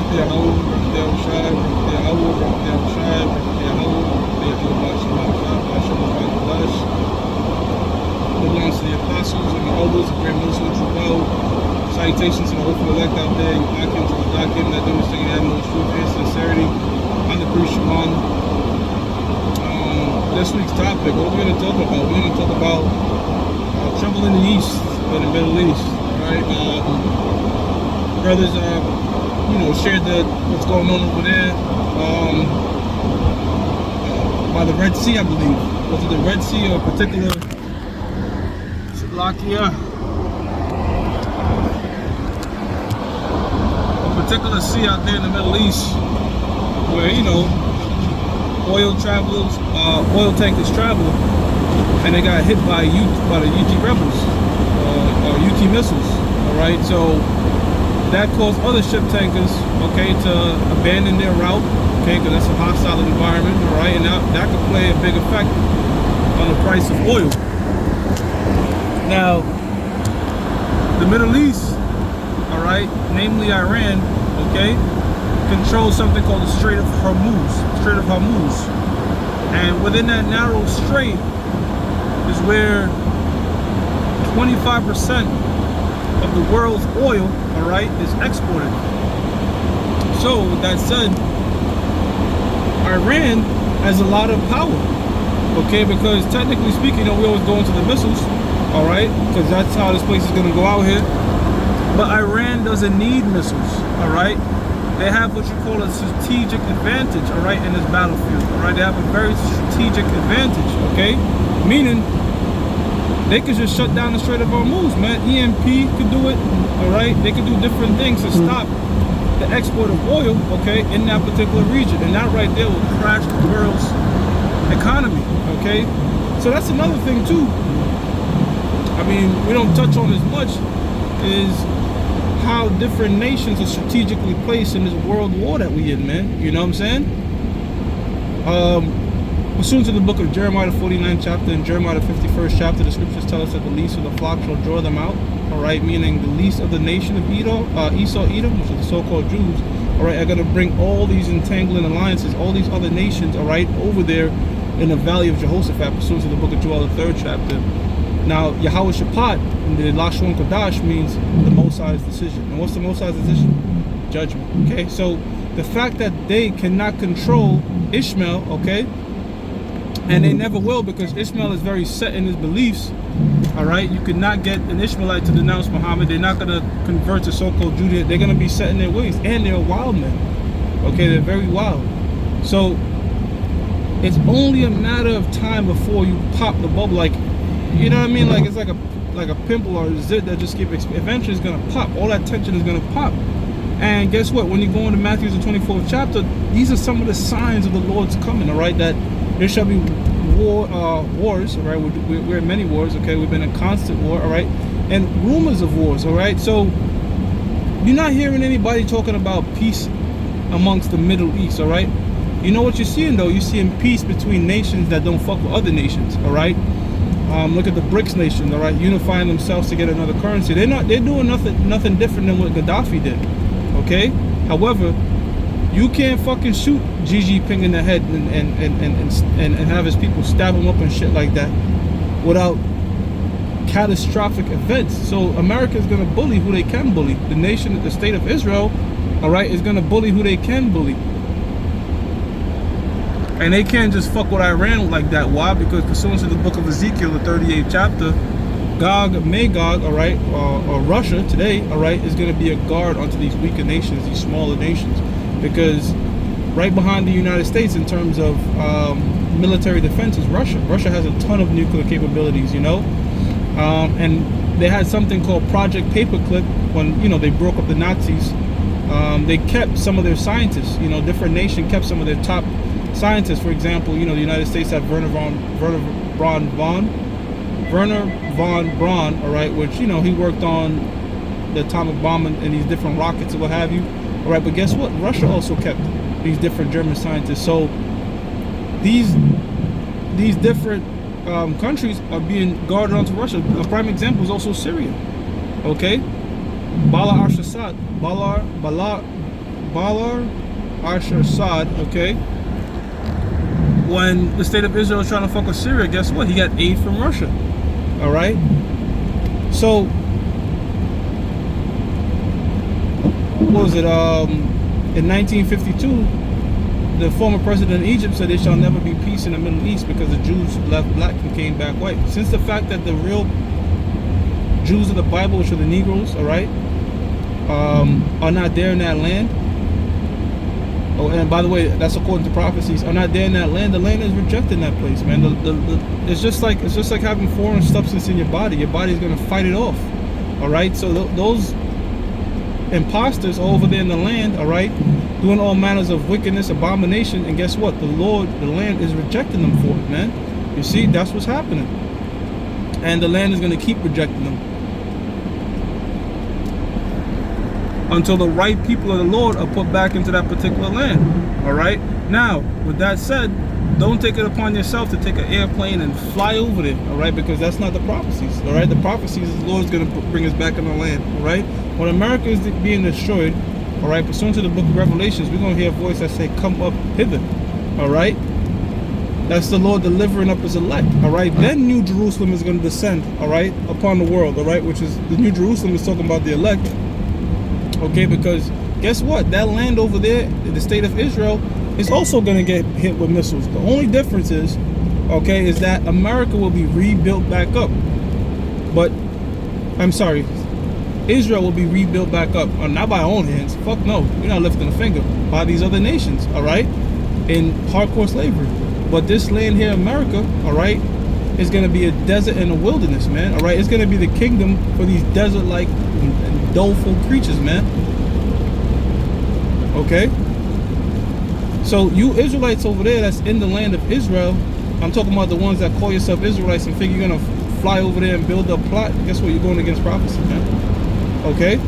Yahoo, Rafael Shai, Yahoo, Rafael Shai, Yahoo, Yahoo, Bashem, belongs to the apostles and the elders, the great Muslims as well. Salutations to the hopeful elect out there. You back into the document that demonstrating the utmost truth and sincerity. I'm the priest Shimon. This week's topic, what are we going to talk about? We're going to talk about trouble in the East, in the Middle East, right? Brothers, shared what's going on over there by the Red Sea, I believe. Was it the Red Sea or a particular Slovakia? A particular sea out there in the Middle East where, oil tankers travel, and they got hit by the UT rebels or UT missiles. All right, so that caused other ship tankers, okay, to abandon their route, okay, because that's a hostile environment. All right, and that could play a big effect on the price of oil. Now, the Middle East, all right, namely Iran, okay, controls something called the Strait of Hormuz. And within that narrow strait is where 25% of the world's oil, all right, is exported. So with that said, Iran has a lot of power, okay, because technically speaking, we always go into the missiles, all right, because that's how this place is going to go out here. But Iran doesn't need missiles, all right. They have what you call a strategic advantage, all right, in this battlefield, all right? They have a very strategic advantage, okay? Meaning, they could just shut down the Strait of Hormuz, man. EMP could do it, all right? They could do different things to stop the export of oil, okay, in that particular region. And that right there will crash the world's economy, okay? So that's another thing, too. I mean, we don't touch on as much is how different nations are strategically placed in this world war that we in, man. You know what I'm saying? Pursuant to the book of Jeremiah, the 49th chapter, and Jeremiah, the 51st chapter, the scriptures tell us that the least of the flock shall draw them out, all right? Meaning the least of the nation of Esau, Edom, which are the so-called Jews, all right, are going to bring all these entangling alliances, all these other nations, all right, over there in the valley of Jehoshaphat, pursuant to the book of Joel, the 3rd chapter. Now, Yahweh Shaphat in the Lashon Kodash means the Most High's decision. And what's the Most High's decision? Judgment. Okay, so the fact that they cannot control Ishmael, okay, and they never will, because Ishmael is very set in his beliefs. All right, you could not get an Ishmaelite to denounce Muhammad. They're not going to convert to so-called Judaism. They're going to be set in their ways, and they're wild men. Okay, they're very wild. So it's only a matter of time before you pop the bubble, like. You know what I mean? Like it's like a pimple or a zit that just eventually is gonna pop. All that tension is gonna pop. And guess what? When you go into Matthew the 24th chapter, these are some of the signs of the Lord's coming. All right, that there shall be wars. All right, we're in many wars. Okay, we've been in constant war. All right, and rumors of wars. All right, so you're not hearing anybody talking about peace amongst the Middle East. All right, you know what you're seeing though? You're seeing peace between nations that don't fuck with other nations. All right. Look at the BRICS nations, all right, unifying themselves to get another currency. They're doing nothing different than what Gaddafi did, okay? However, you can't fucking shoot Xi Jinping in the head and have his people stab him up and shit like that without catastrophic events. So America is gonna bully who they can bully. The nation, the state of Israel, all right, is gonna bully who they can bully. And they can't just fuck with Iran like that. Why? Because pursuant to the book of Ezekiel, the 38th chapter, Gog, Magog, all right, or Russia today, all right, is going to be a guard onto these weaker nations, these smaller nations. Because right behind the United States in terms of military defense is Russia. Russia has a ton of nuclear capabilities, and they had something called Project Paperclip when, they broke up the Nazis. They kept some of their scientists, different nations kept some of their top scientists. For example, the United States had Werner von Braun, all right, which, he worked on the atomic bomb and these different rockets or what have you, all right. But guess what? Russia also kept these different German scientists. So these different countries are being guarded onto Russia. A prime example is also Syria, okay? Bashar Balar Asher Sad, okay? When the state of Israel was trying to fuck with Syria, guess what? He got aid from Russia. All right? So, what was it? In 1952, the former president of Egypt said there shall never be peace in the Middle East because the Jews left black and came back white. Since the fact that the real Jews of the Bible, which are the Negroes, all right, are not there in that land. Oh, and by the way, that's according to prophecies. Are not there in that land. The land is rejecting that place, man. It's just like having foreign substance in your body. Your body is gonna fight it off. All right. So those imposters are over there in the land, all right, doing all manners of wickedness, abomination, and guess what? The land is rejecting them for it, man. You see, that's what's happening, and the land is gonna keep rejecting them until the right people of the Lord are put back into that particular land. All right. Now, with that said, don't take it upon yourself to take an airplane and fly over there. All right, because that's not the prophecies. All right, the prophecies is the Lord is going to bring us back in the land. All right, when America is being destroyed, all right, pursuant to the book of Revelations, we're going to hear a voice that say, "Come up hither." All right, that's the Lord delivering up His elect. All right, then New Jerusalem is going to descend. All right, upon the world. All right, which is the New Jerusalem is talking about the elect. Okay, because guess what? That land over there, the state of Israel, is also going to get hit with missiles. The only difference is, okay, is that America will be rebuilt back up. But, I'm sorry, Israel will be rebuilt back up. Not by our own hands. Fuck no. We're not lifting a finger. By these other nations, all right? In hardcore slavery. But this land here, America, all right, is going to be a desert and a wilderness, man. All right? It's going to be the kingdom for these desert-like and doleful creatures, man. Okay? So you Israelites over there that's in the land of Israel, I'm talking about the ones that call yourself Israelites and think you're going to fly over there and build a plot. Guess what? You're going against prophecy, man. Okay?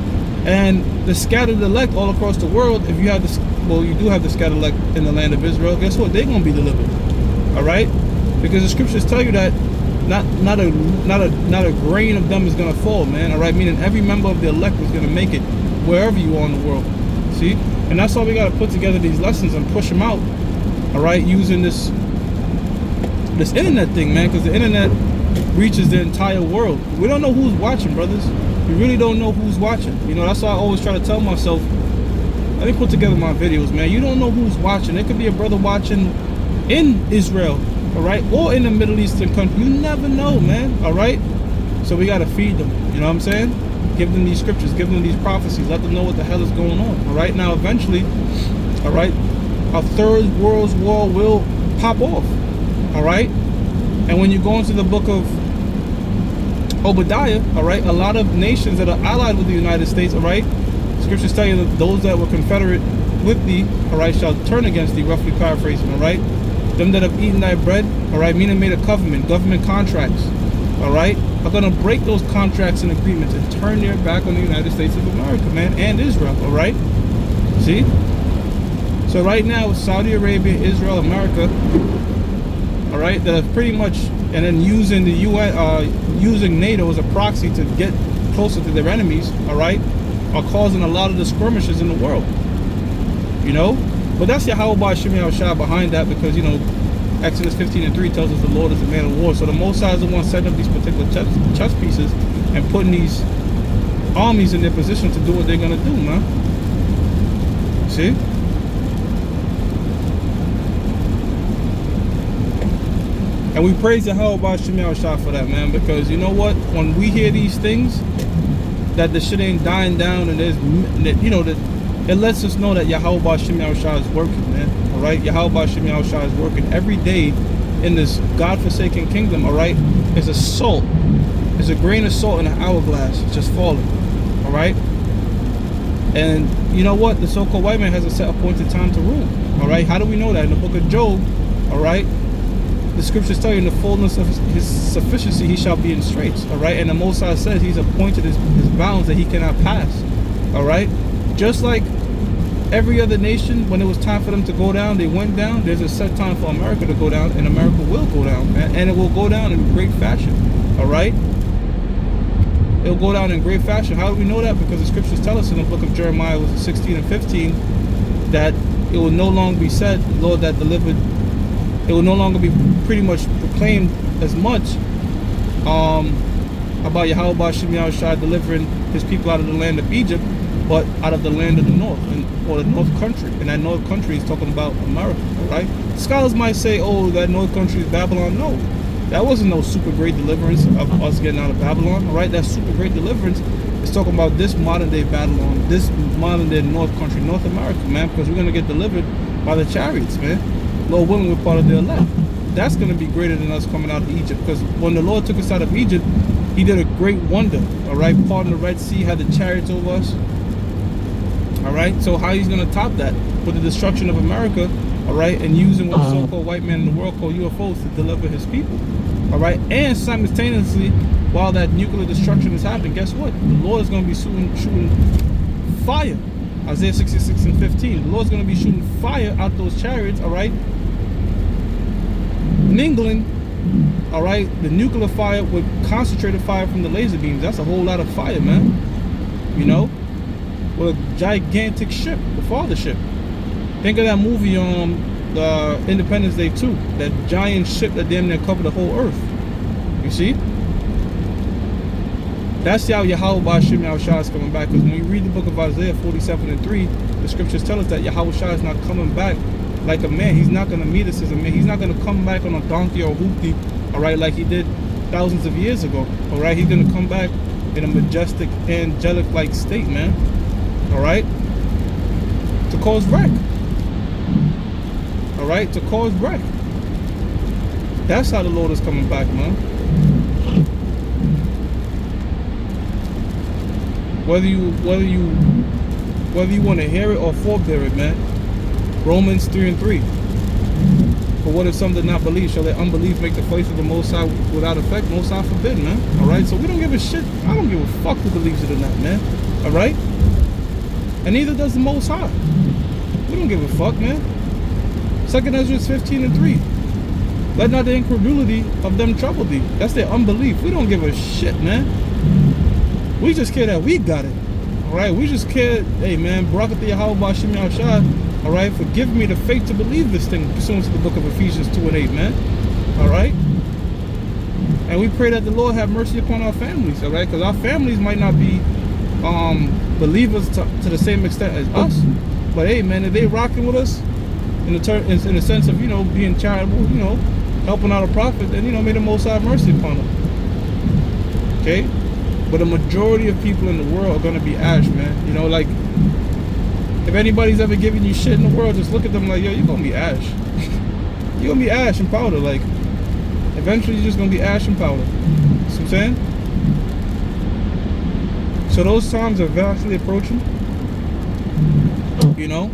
And the scattered elect all across the world, if you have this, well, you do have the scattered elect in the land of Israel, guess what? They're going to be delivered. All right? Because the scriptures tell you that not a grain of them is going to fall, man. All right? Meaning every member of the elect is going to make it wherever you are in the world. See? And that's why we got to put together these lessons and push them out, all right, using this internet thing, man, because the internet reaches the entire world. We don't know who's watching, brothers. We really don't know who's watching. You know, that's why I always try to tell myself, let me put together my videos, man. You don't know who's watching. There could be a brother watching in Israel, all right, or in the Middle Eastern country. You never know, man, all right? So we got to feed them, you know what I'm saying? Give them these scriptures, give them these prophecies, let them know what the hell is going on. All right, now eventually, all right, a third world war will pop off. All right, and when you go into the book of Obadiah, all right, a lot of nations that are allied with the United States, all right, scriptures tell you that those that were confederate with thee, all right, shall turn against thee, roughly paraphrasing, all right, them that have eaten thy bread, all right, meaning made a covenant, government contracts, all right, are going to break those contracts and agreements and turn their back on the United States of America, man, and Israel, all right? See? So right now, Saudi Arabia, Israel, America, all right, that are pretty much, and then using the UN, using NATO as a proxy to get closer to their enemies, all right, are causing a lot of the skirmishes in the world, you know? But that's Yahweh Shem Yahushua behind that, because, you know, Exodus 15:3 tells us the Lord is a man of war. So the Most High is the one setting up these particular chess pieces and putting these armies in their position to do what they're going to do, man. See? And we praise the hell about Shem Yahushua for that, man, because you know what? When we hear these things, that the shit ain't dying down, and there's, you know, that it lets us know that Yahweh Shem Yahushua is working, man. All right, Yahweh Shem Yahushua is working every day in this God-forsaken kingdom. All right, it's a salt, it's a grain of salt in an hourglass, it's just falling. All right, and you know what? The so-called white man has a set appointed time to rule. All right, how do we know that? In the book of Job, all right, the scriptures tell you in the fullness of his sufficiency he shall be in straits. All right, and the Most High says he's appointed his bounds that he cannot pass. All right, just like every other nation, when it was time for them to go down, they went down. There's a set time for America to go down, and America will go down, and it will go down in great fashion. All right, it'll go down in great fashion. How do we know that? Because the scriptures tell us in the book of Jeremiah, 16 and 15, that it will no longer be said, Lord that delivered, it will no longer be pretty much proclaimed as much about Yahweh Ba'Shem Yahushua delivering his people out of the land of Egypt, but out of the land of the north, or the north country. And that north country is talking about America, right? Scholars might say, oh, that north country is Babylon. No, that wasn't no super great deliverance of us getting out of Babylon, all right? That super great deliverance is talking about this modern day Babylon, this modern day north country, North America, man, because we're going to get delivered by the chariots, man. Lord willing, we're part of the elect. That's going to be greater than us coming out of Egypt, because when the Lord took us out of Egypt, he did a great wonder, all right? Parting the Red Sea, had the chariots over us, all right? So how he's going to top that? With the destruction of America, all right? And using what the so-called white man in the world call UFOs to deliver his people, all right? And simultaneously, while that nuclear destruction is happening, guess what? The Lord is going to be shooting fire. Isaiah 66 and 15. The Lord's going to be shooting fire out those chariots, all right? Mingling, all right, the nuclear fire with concentrated fire from the laser beams. That's a whole lot of fire, man. You know, with a gigantic ship, the father ship. Think of that movie on the Independence Day 2, that giant ship that damn near covered the whole earth. You see? That's how Yahweh Ba'Shem Yahushua is coming back. Because when we read the book of Isaiah 47 and 3, the scriptures tell us that Yahweh is not coming back like a man. He's not going to meet us as a man. He's not going to come back on a donkey or a hoopty, all right, like he did thousands of years ago, all right? He's going to come back in a majestic, angelic-like state, man, all right, to cause wreck, all right, to cause wreck. That's how the Lord is coming back, man. Whether you want to hear it or forbear it, man. Romans 3 and 3. For what if some did not believe? Shall their unbelief make the faith of the Most High without effect? Most High forbid, man. All right? So we don't give a shit. I don't give a fuck who believes it or not, man. All right? And neither does the Most High. We don't give a fuck, man. 2 Ezra 15 and 3. Let not the incredulity of them trouble thee. That's their unbelief. We don't give a shit, man. We just care that we got it. All right? We just care, hey, man, Barak Atah Yahweh Ba'Shem Yahushua. All right, for giving me the faith to believe this thing, pursuant to the book of Ephesians 2 and 8, man. All right? And we pray that the Lord have mercy upon our families, all right? Because our families might not be believers to the same extent as us. But, hey, man, if they rocking with us in the sense of, you know, being charitable, you know, helping out a prophet, then, you know, may the Most High have mercy upon them. Okay? But the majority of people in the world are going to be ash, man. You know, like, if anybody's ever giving you shit in the world, just look at them like, yo, you're going to be ash. You're going to be ash and powder. Like, eventually you're just going to be ash and powder. See what I'm saying? So those times are vastly approaching. You know?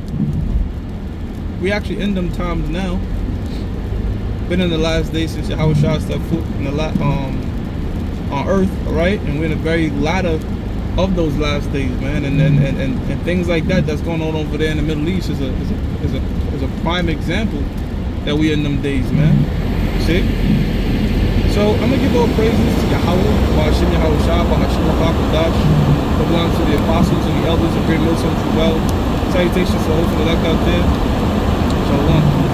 We actually in them times now. Been in the last days since Yahweh Shah stepped foot in the on earth, alright? And we're in the very latter of those last days, man, and things like that that's going on over there in the Middle East is a prime example that we in them days, man. See? So I'm gonna give all praises to Yahweh, Ba'Shem Yahushua, Ba'Shem Yahushua, that belongs to the apostles and the elders of Great Millstone True Well. Salutations to all the elect out there. Shalom.